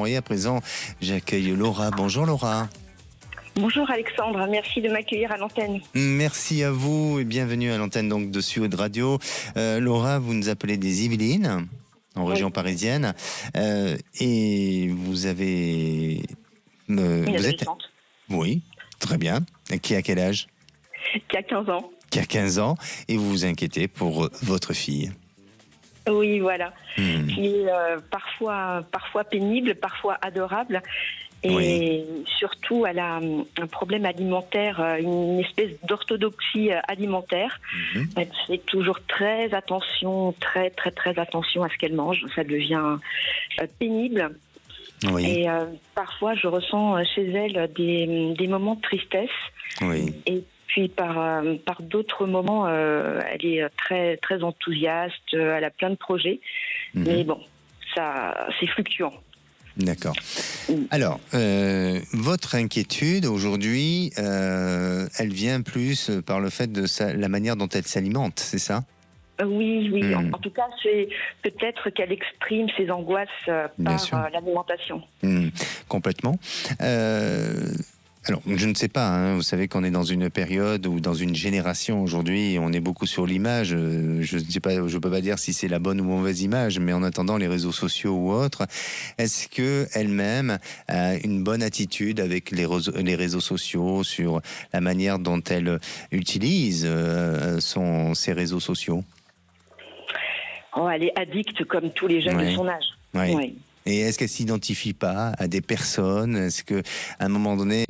Et à présent, j'accueille Laura. Bonjour Laura. Bonjour Alexandre, merci de m'accueillir à l'antenne. Merci à vous et bienvenue à l'antenne donc de Sud Radio. Laura, vous nous appelez des Yvelines, en région parisienne, et vous avez... Une vous êtes... adolescente. Oui, très bien. Qui a quel âge? Qui a 15 ans. Qui a 15 ans, et vous vous inquiétez pour votre fille. Oui, voilà. Qui est parfois pénible, parfois adorable. Et surtout, elle a un problème alimentaire, une espèce d'orthodoxie alimentaire. Elle fait toujours très attention à ce qu'elle mange. Ça devient pénible. Oui. Et parfois, je ressens chez elle des moments de tristesse. Oui. Et puis par d'autres moments, elle est très enthousiaste. Elle a plein de projets. Mais bon, ça, c'est fluctuant. D'accord. Alors, votre inquiétude aujourd'hui, elle vient plus par le fait de la manière dont elle s'alimente, c'est ça? Oui. En tout cas, c'est peut-être qu'elle exprime ses angoisses par l'alimentation. Complètement. Alors, je ne sais pas, vous savez qu'on est dans une période ou dans une génération aujourd'hui, on est beaucoup sur l'image. Je ne sais pas, je peux pas dire si c'est la bonne ou mauvaise image, mais en attendant les réseaux sociaux ou autres, est-ce que elle-même a une bonne attitude avec les réseaux sociaux sur la manière dont elle utilise ses réseaux sociaux? Oh, elle est addicte comme tous les jeunes de son âge. Oui. Et est-ce qu'elle s'identifie pas à des personnes? Est-ce que, à un moment donné,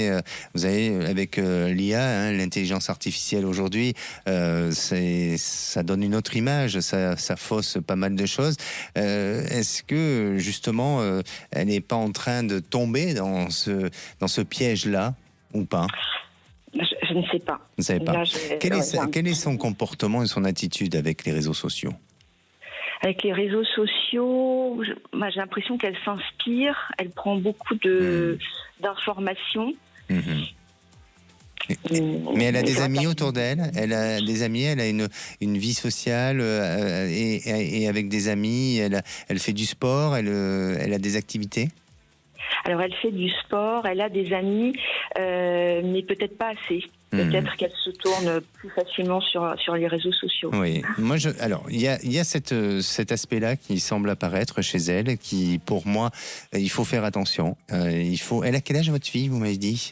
vous avez avec l'IA, l'intelligence artificielle aujourd'hui, ça donne une autre image, ça fausse pas mal de choses. Est-ce que justement, elle n'est pas en train de tomber dans ce piège-là ou pas? Je ne sais pas. Vous ne savez pas. Là, quel est son comportement et son attitude avec les réseaux sociaux? Avec les réseaux sociaux, j'ai l'impression qu'elle s'inspire, elle prend beaucoup d'informations. Mais elle a des amis autour d'elle, elle a des amis, elle a une vie sociale et avec des amis, elle fait du sport, elle a des activités? Alors elle fait du sport, elle a des amis, mais peut-être pas assez. Peut-être qu'elle se tourne plus facilement sur les réseaux sociaux. Oui, alors il y a cet aspect-là qui semble apparaître chez elle, qui pour moi, il faut faire attention. Elle a quel âge votre fille, vous m'avez dit?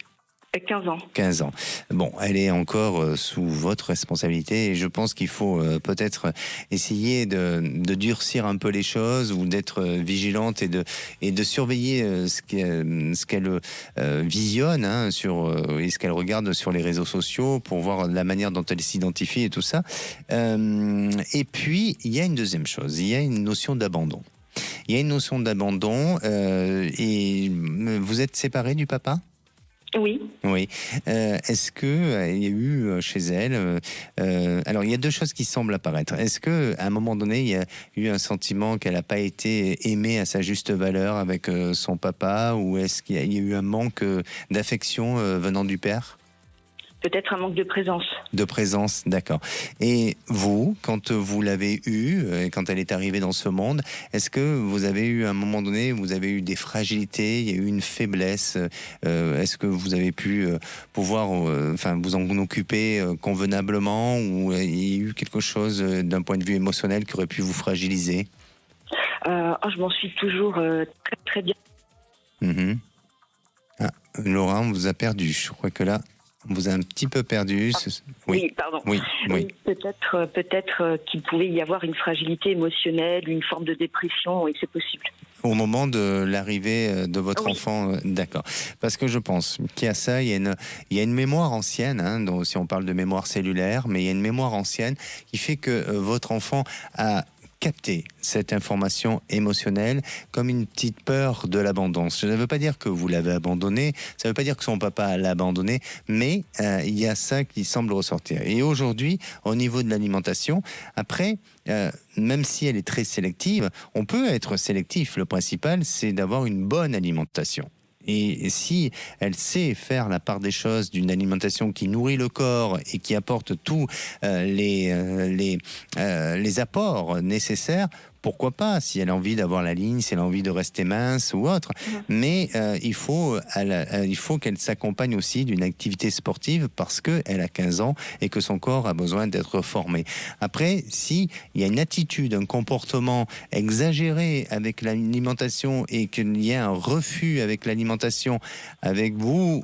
15 ans. 15 ans. Bon, elle est encore sous votre responsabilité et je pense qu'il faut peut-être essayer de durcir un peu les choses ou d'être vigilante et de surveiller ce qu'elle visionne et ce qu'elle regarde sur les réseaux sociaux pour voir la manière dont elle s'identifie et tout ça. Et puis, il y a une deuxième chose, il y a une notion d'abandon. Il y a une notion d'abandon et vous êtes séparés du papa ? Oui. Est-ce que il y a eu chez elle alors il y a deux choses qui semblent apparaître. Est-ce que à un moment donné il y a eu un sentiment qu'elle n'a pas été aimée à sa juste valeur avec son papa, ou est-ce qu'il y a eu un manque d'affection venant du père? Peut-être un manque de présence. De présence, d'accord. Et vous, quand vous l'avez eue, quand elle est arrivée dans ce monde, est-ce que vous avez eu, à un moment donné, vous avez eu des fragilités, il y a eu une faiblesse? Est-ce que vous avez pu pouvoir vous en occuper convenablement, ou il y a eu quelque chose d'un point de vue émotionnel qui aurait pu vous fragiliser? Je m'en suis toujours très bien. Laura, on vous a perdu, je crois que là... On vous a un petit peu perdu. Oui, pardon. Oui. Peut-être qu'il pouvait y avoir une fragilité émotionnelle, une forme de dépression, oui, c'est possible. Au moment de l'arrivée de votre enfant, d'accord. Parce que je pense qu'il y a ça, il y a une mémoire ancienne, donc si on parle de mémoire cellulaire, mais il y a une mémoire ancienne qui fait que votre enfant a capter cette information émotionnelle comme une petite peur de l'abandon. Ça ne veut pas dire que vous l'avez abandonné, ça ne veut pas dire que son papa l'a abandonné, mais il y a ça qui semble ressortir. Et aujourd'hui, au niveau de l'alimentation, après, même si elle est très sélective, on peut être sélectif. Le principal, c'est d'avoir une bonne alimentation. Et si elle sait faire la part des choses d'une alimentation qui nourrit le corps et qui apporte tous les apports nécessaires pourquoi pas, si elle a envie d'avoir la ligne, si elle a envie de rester mince ou autre. Mais il faut qu'elle s'accompagne aussi d'une activité sportive parce qu'elle a 15 ans et que son corps a besoin d'être formé. Après, si il y a une attitude, un comportement exagéré avec l'alimentation et qu'il y a un refus avec l'alimentation, avec vous,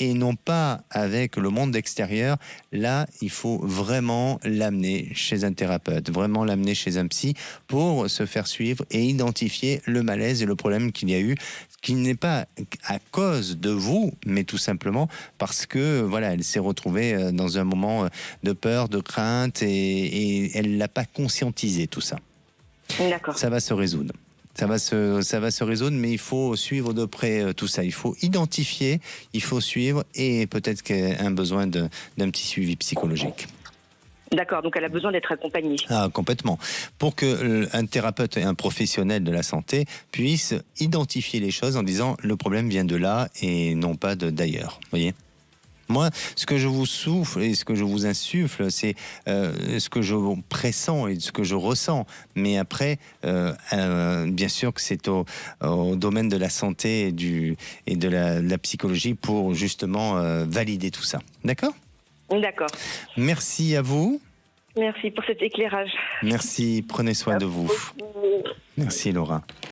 et non pas avec le monde extérieur, là, il faut vraiment l'amener chez un thérapeute, vraiment l'amener chez un psy pour se faire suivre et identifier le malaise et le problème qu'il y a eu, qui n'est pas à cause de vous, mais tout simplement parce que voilà, elle s'est retrouvée dans un moment de peur, de crainte et elle l'a pas conscientisé tout ça. D'accord. Ça va se résoudre. Ça va se résoudre, mais il faut suivre de près tout ça. Il faut identifier, il faut suivre et peut-être qu'il y a un besoin d'un petit suivi psychologique. D'accord, donc elle a besoin d'être accompagnée. Ah, complètement. Pour qu'un thérapeute et un professionnel de la santé puisse identifier les choses en disant le problème vient de là et non pas d'ailleurs. Vous voyez ? Moi, ce que je vous souffle et ce que je vous insuffle, c'est ce que je pressens et ce que je ressens. Mais après, bien sûr que c'est au domaine de la santé et de la psychologie pour justement valider tout ça. D'accord ? D'accord. Merci à vous. Merci pour cet éclairage. Merci, prenez soin de vous. Merci Laura.